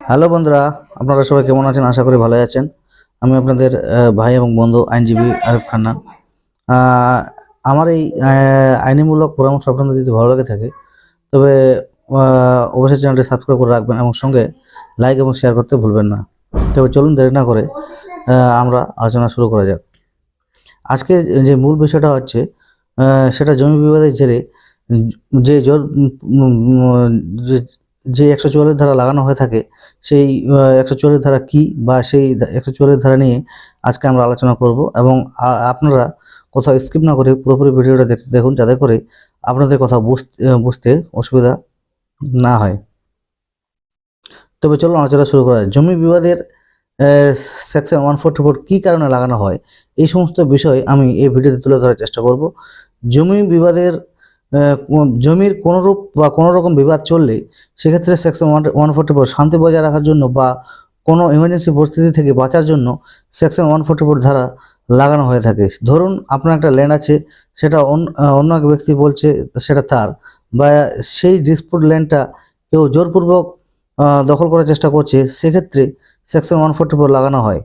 Hello বন্ধুরা, আপনারা সবাই কেমন আছেন? আশা করি ভালো আছেন। আমি আপনাদের ভাই এবং বন্ধু আইনজীবী আরিফ খান্না। আহ, আমার এই আইনিমূলক পরামর্শ আপনাদের যদি ভালো লাগে থাকে তবে অবশ্যই চ্যানেলটি সাবস্ক্রাইব করে রাখবেন এবং সঙ্গে লাইক এবং শেয়ার করতে ভুলবেন না। তবে চলুন দেরি না করে আমরা আলোচনা শুরু করা যাক। আজকে যে মূল বিষয়টা হচ্ছে সেটা জমি বিবাদের জেরে যে জোর যে যে 144 ধারা লাগানো হয়ে থাকে সেই 144 ধারা কি বা সেই 144 ধারা নিয়ে আজকে আমরা আলোচনা করব এবং আপনারা কোথাও স্কিপ না করে পুরোপুরি ভিডিওটা দেখতে দেখুন, যাতে করে আপনাদের কথা বুঝতে অসুবিধা না হয়। তবে চলুন আলোচনা শুরু করা যায়। জমি বিবাদের সেকশন 144 কী কারণে লাগানো হয়, এই সমস্ত বিষয় আমি এই ভিডিওতে তুলে ধরার চেষ্টা করব। জমি বিবাদের জমির কোনোরূপ বা কোনো রকম বিবাদ চললে সেক্ষেত্রে সেকশন 144 শান্তি বজায় রাখার জন্য বা কোনো ইমার্জেন্সি পরিস্থিতি থেকে বাঁচার জন্য সেকশন 144 ধারা লাগানো হয়ে থাকে। ধরুন আপনার একটা ল্যান্ড আছে, সেটা অন্য এক ব্যক্তি বলছে সেটা তার, বা সেই ডিসপুট ল্যান্ডটা কেউ জোরপূর্বক দখল করার চেষ্টা করছে, সেক্ষেত্রে সেকশন 144 লাগানো হয়।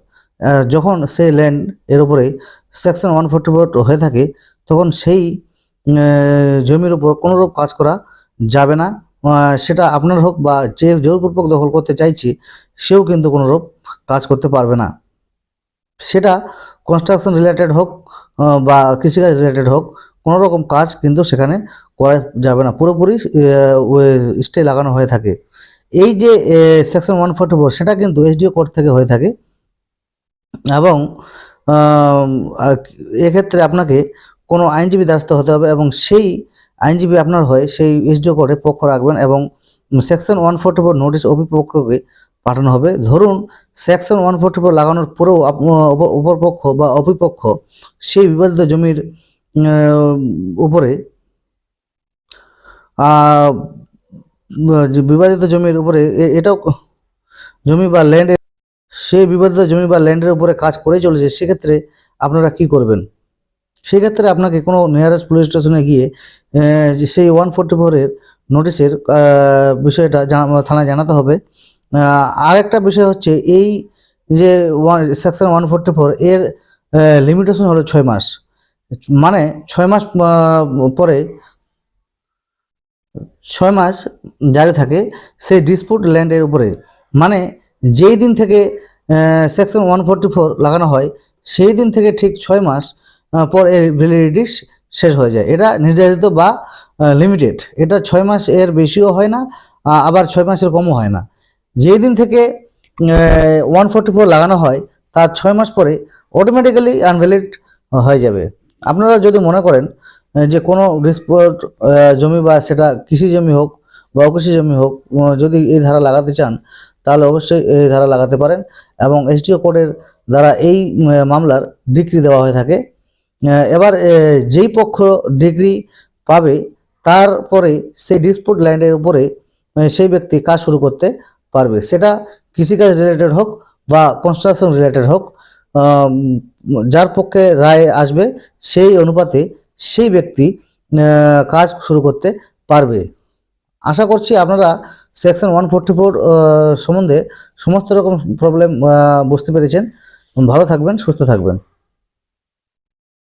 যখন সেই ল্যান্ড এর উপরে সেকশন 144 হয়ে থাকে তখন সেই জমির উপর কোনোরূপ কাজ করা যাবে না। সেটা আপনার হোক বা যে জোরপূর্বক দখল করতে চাইছে সেও কিন্তু কোনোরূপ কাজ করতে পারবে না। সেটা কনস্ট্রাকশন রিলেটেড হোক বা কৃষিকাজ রিলেটেড হোক, কোনো রকম কাজ কিন্তু সেখানে করা যাবে না। পুরোপুরি স্টে লাগানো হয়ে থাকে। এই যে সেকশন 144 সেটা কিন্তু এসডিও কোর্ট থেকে হয়ে থাকে এবং এক্ষেত্রে আপনাকে কোনো আইনজীবী দ্বারস্থ হতে হবে এবং সেই আইনজীবী আপনার হয়ে সেই এসডিও কোর্টে পক্ষ রাখবেন এবং সেকশন 144 নোটিশ অভিপক্ষকে পাঠানো হবে। ধরুন সেকশন 144 লাগানোর পরেও অপরপক্ষ বা অপিপক্ষ সেই বিবাদিত জমির উপরে বিবাদিত জমির উপরে এটাও জমি বা ল্যান্ড, সেই বিবাদিত জমি বা ল্যান্ডের উপরে কাজ করেই চলেছে, সেক্ষেত্রে আপনারা কি করবেন? সেক্ষেত্রে আপনাকে কোনো নিয়ারেস্ট পুলিশ স্টেশনে গিয়ে সেই 144-এর নোটিশের বিষয়টা থানায় জানাতে হবে। আরেকটা বিষয় হচ্ছে এই যে সেকশন 144 এর লিমিটেশন হলো 6 মাস, মানে 6 মাস পরে 6 মাস জারি থাকে সেই ডিসপুট ল্যান্ডের উপরে। মানে যেই দিন থেকে সেকশন 144 লাগানো হয় সেই দিন থেকে ঠিক 6 মাস পর এর ভ্যালিডিটি শেষ হয়ে যায়। এটা নির্ধারিত বা লিমিটেড। এটা 6 মাস এর বেশিও হয় না, আবার 6 মাসের কমও হয় না। যেই দিন থেকে 144 লাগানো হয় তার 6 মাস পরে অটোমেটিক্যালি আনভ্যালিড হয়ে যাবে। আপনারা যদি মনে করেন যে কোনো ডিসপুট জমি বা সেটা কৃষি জমি হোক বা অকৃষি জমি হোক, যদি এই ধারা লাগাতে চান তাহলে অবশ্যই এই ধারা লাগাতে পারেন এবং এসডিও কোর্টের দ্বারা এই মামলার ডিক্রি দেওয়া হয়ে থাকে। এবার যেই পক্ষ ডিগ্রি পাবে তারপরে সেই ডিসপুট ল্যান্ডের উপরে সেই ব্যক্তি কাজ শুরু করতে পারবে, সেটা কৃষিকাজ রিলেটেড হোক বা কনস্ট্রাকশন রিলেটেড হোক। যার পক্ষে রায় আসবে সেই অনুপাতে সেই ব্যক্তি কাজ শুরু করতে পারবে। আশা করছি আপনারা সেকশন 144 সম্বন্ধে সমস্ত রকম প্রবলেম বুঝতে পেরেছেন। ভালো থাকবেন, সুস্থ থাকবেন।